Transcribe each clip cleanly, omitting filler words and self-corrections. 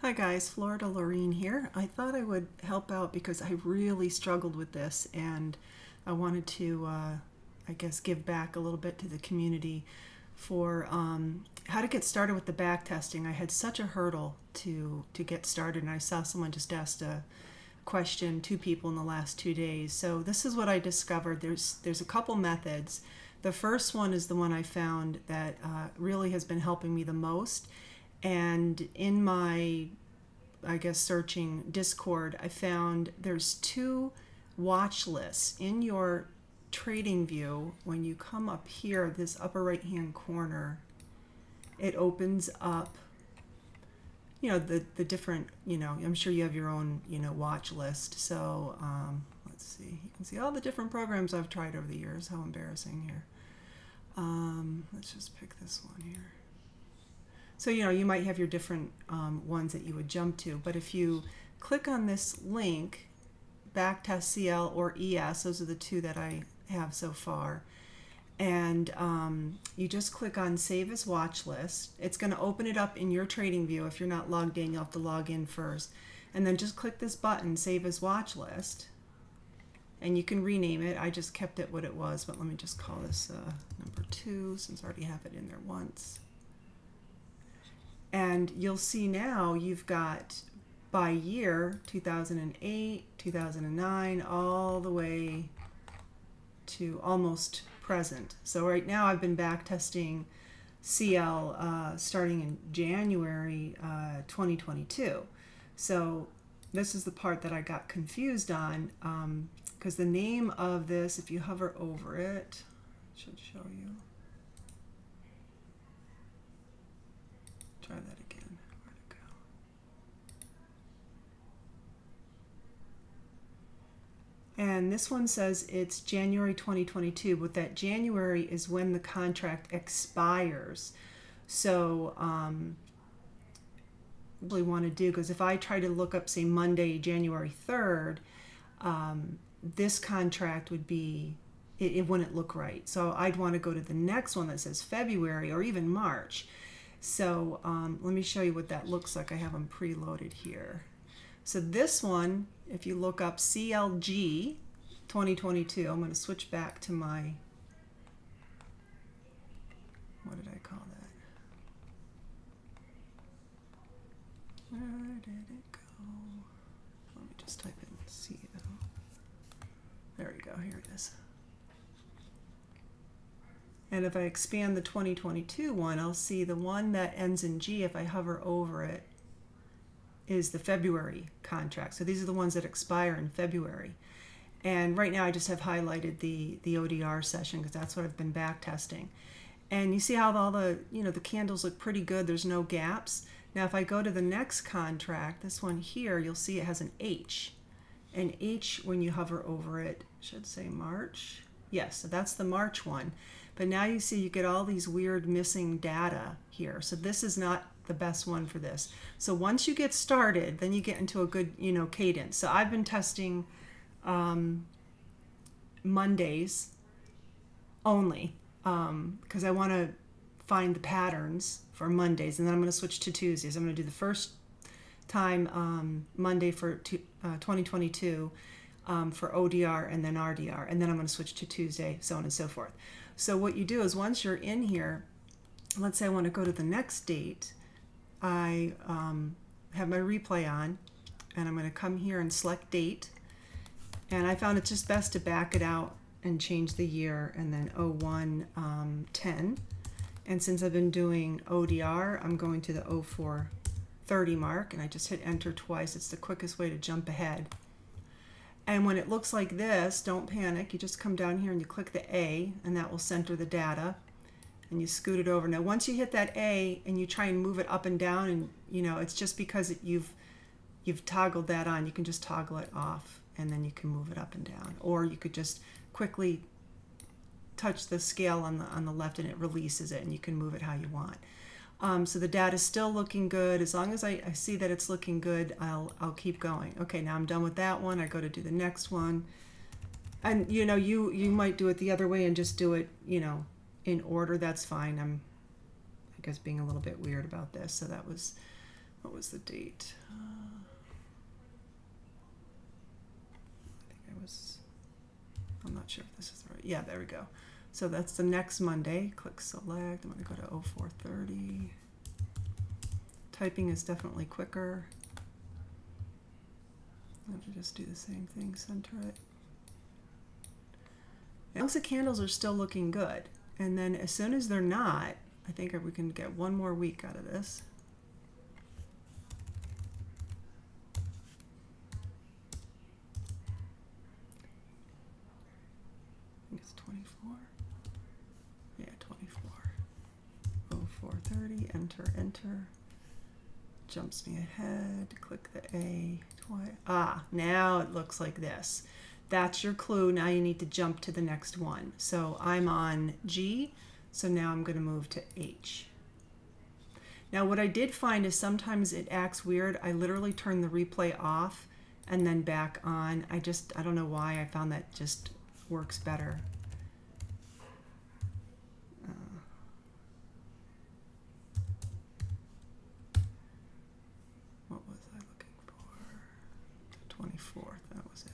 Hi guys, Florida Lorene here. I thought I would help out because I really struggled with this and I wanted to, I guess, give back a little bit to the community for how to get started with the back testing. I had such a hurdle to get started, and I saw someone just asked a question, two people in the last 2 days. So this is what I discovered. There's a couple methods. The first one is the one I found that really has been helping me the most. And in my, I guess, searching Discord, I found there's two watch lists in your trading view. When you come up here, this upper right hand corner, it opens up, the different, I'm sure you have your own, watch list. So let's see, you can see all the different programs I've tried over the years. How embarrassing here. Let's just pick this one here. So, you might have your different ones that you would jump to, but if you click on this link, backtest CL or ES, those are the two that I have so far, and you just click on Save as Watch List. It's going to open it up in your trading view. If you're not logged in, you'll have to log in first, and then just click this button, Save as Watch List, and you can rename it. I just kept it what it was, but let me just call this number 2 since I already have it in there once. And you'll see now you've got by year 2008, 2009, all the way to almost present. So right now I've been back testing CL starting in January 2022. So this is the part that I got confused on because the name of this, if you hover over it, should show you. Try that again. Where'd it go? And this one says it's January 2022, but that January is when the contract expires. So really want to do, because if I try to look up, say, Monday, January 3rd, this contract would be, it wouldn't look right. So I'd want to go to the next one that says February or even March. So let me show you what that looks like. I have them preloaded here. So this one, if you look up CLG 2022, I'm going to switch back to my, what did I call that? Where did it go? Let me just type in CL. There we go, here it is. And if I expand the 2022 one, I'll see the one that ends in G, if I hover over it, is the February contract. So these are the ones that expire in February. And right now I just have highlighted the ODR session because that's what I've been back testing. And you see how all the, the candles look pretty good. There's no gaps. Now if I go to the next contract, this one here, you'll see it has an H. And H, when you hover over it, should say March. Yes, so that's the March one. But now you see you get all these weird missing data here. So this is not the best one for this. So once you get started, then you get into a good, cadence. So I've been testing Mondays only because I want to find the patterns for Mondays, and then I'm going to switch to Tuesdays. I'm going to do the first time Monday for 2022 for ODR and then RDR, and then I'm going to switch to Tuesday, so on and so forth. So what you do is once you're in here, let's say I want to go to the next date, I have my replay on, and I'm going to come here and select date, and I found it's just best to back it out and change the year, and then 0110, and since I've been doing ODR, I'm going to the 0430 mark, and I just hit enter twice. It's the quickest way to jump ahead. And when it looks like this, don't panic. You just come down here and you click the A, and that will center the data, and you scoot it over. Now, once you hit that A and you try and move it up and down, and it's just because you've toggled that on. You can just toggle it off, and then you can move it up and down. Or you could just quickly touch the scale on the left, and it releases it, and you can move it how you want. So the data is still looking good. As long as I see that it's looking good, I'll keep going. Okay, now I'm done with that one. I go to do the next one. And you might do it the other way and just do it, in order. That's fine. I'm, I guess, being a little bit weird about this. So that was What was the date? I'm not sure if this is right. Yeah, there we go. So that's the next Monday. Click select. I'm going to go to 0430. Typing is definitely quicker. I'm going to just do the same thing, center it. As long as the candles are still looking good. And then as soon as they're not, I think we can get one more week out of this. I think it's 24. Yeah, 24. 0430, enter, enter. Jumps me ahead, click the A twice. Ah, now it looks like this. That's your clue. Now you need to jump to the next one. So I'm on G, so now I'm going to move to H. Now what I did find is sometimes it acts weird. I literally turn the replay off and then back on. I don't know why. I found that just works better. What was I looking for? 24th, that was it.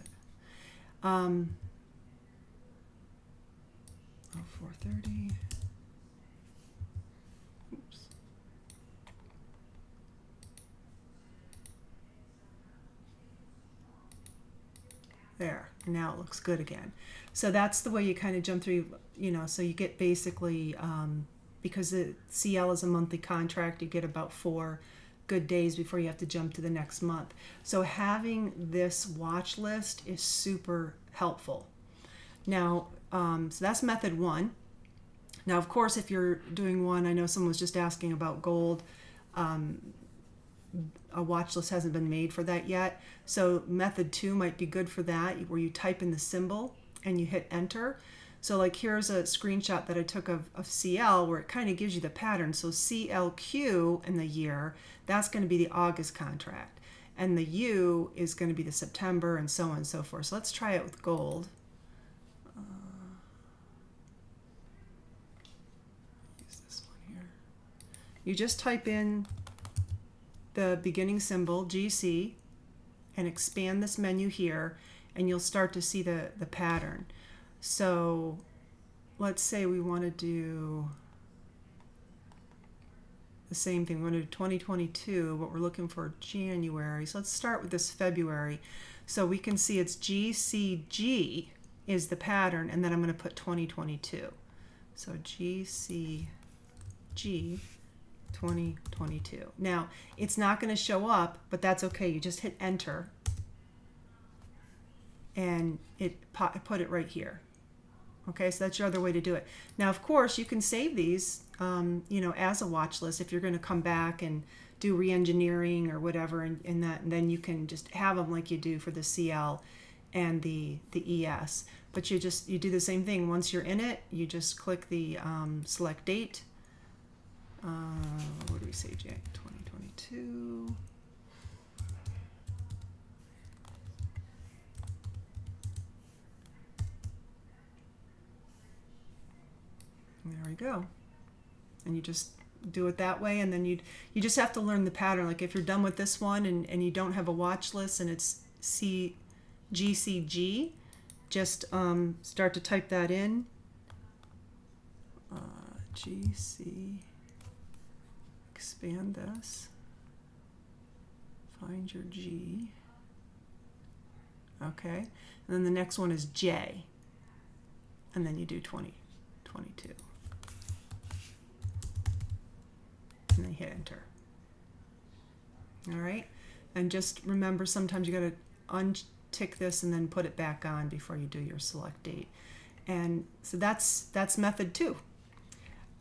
0430. Oops. There, now it looks good again. So that's the way you kind of jump through, so you get basically, because the CL is a monthly contract, you get about 4 good days before you have to jump to the next month. So having this watch list is super helpful. Now, so that's method 1. Now, of course, if you're doing one, I know someone was just asking about gold. A watch list hasn't been made for that yet. So method 2 might be good for that, where you type in the symbol and you hit enter. So like here's a screenshot that I took of CL where it kind of gives you the pattern. So CLQ in the year, that's going to be the August contract. And the U is going to be the September, and so on and so forth. So let's try it with gold. Use this one here. You just type in the beginning symbol, GC, and expand this menu here, and you'll start to see the pattern. So let's say we want to do the same thing. We want to do 2022, but we're looking for January. So let's start with this February. So we can see it's GCG is the pattern, and then I'm going to put 2022. So GCG 2022. Now, it's not going to show up, but that's okay. You just hit enter, and it put it right here. Okay, so that's your other way to do it. Now, of course, you can save these, as a watch list if you're going to come back and do re-engineering or whatever, and then you can just have them like you do for the CL and the ES. But you do the same thing. Once you're in it, you just click the select date. What do we say, Jack? 2022. There we go. And you just do it that way, and then you just have to learn the pattern. Like if you're done with this one and you don't have a watch list and it's GCG, just start to type that in. GC, expand this, find your G. Okay, and then the next one is J, and then you do 2022. And then hit enter. All right, and just remember, sometimes you got to untick this and then put it back on before you do your select date. And so that's method 2.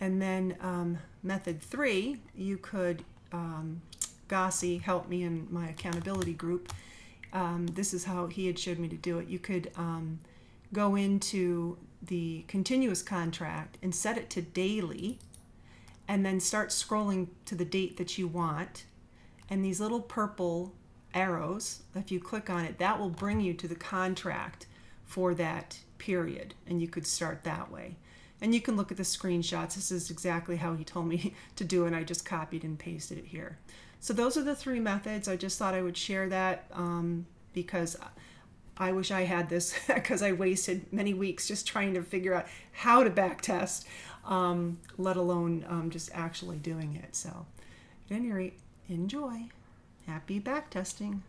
And then method 3, you could, Gossi helped me in my accountability group. This is how he had showed me to do it. You could go into the continuous contract and set it to daily, and then start scrolling to the date that you want. And these little purple arrows, if you click on it, that will bring you to the contract for that period, and you could start that way. And you can look at the screenshots. This is exactly how he told me to do it, and I just copied and pasted it here. So those are the three methods. I just thought I would share that because I wish I had this because I wasted many weeks just trying to figure out how to backtest, let alone just actually doing it. So at any rate, enjoy. Happy backtesting.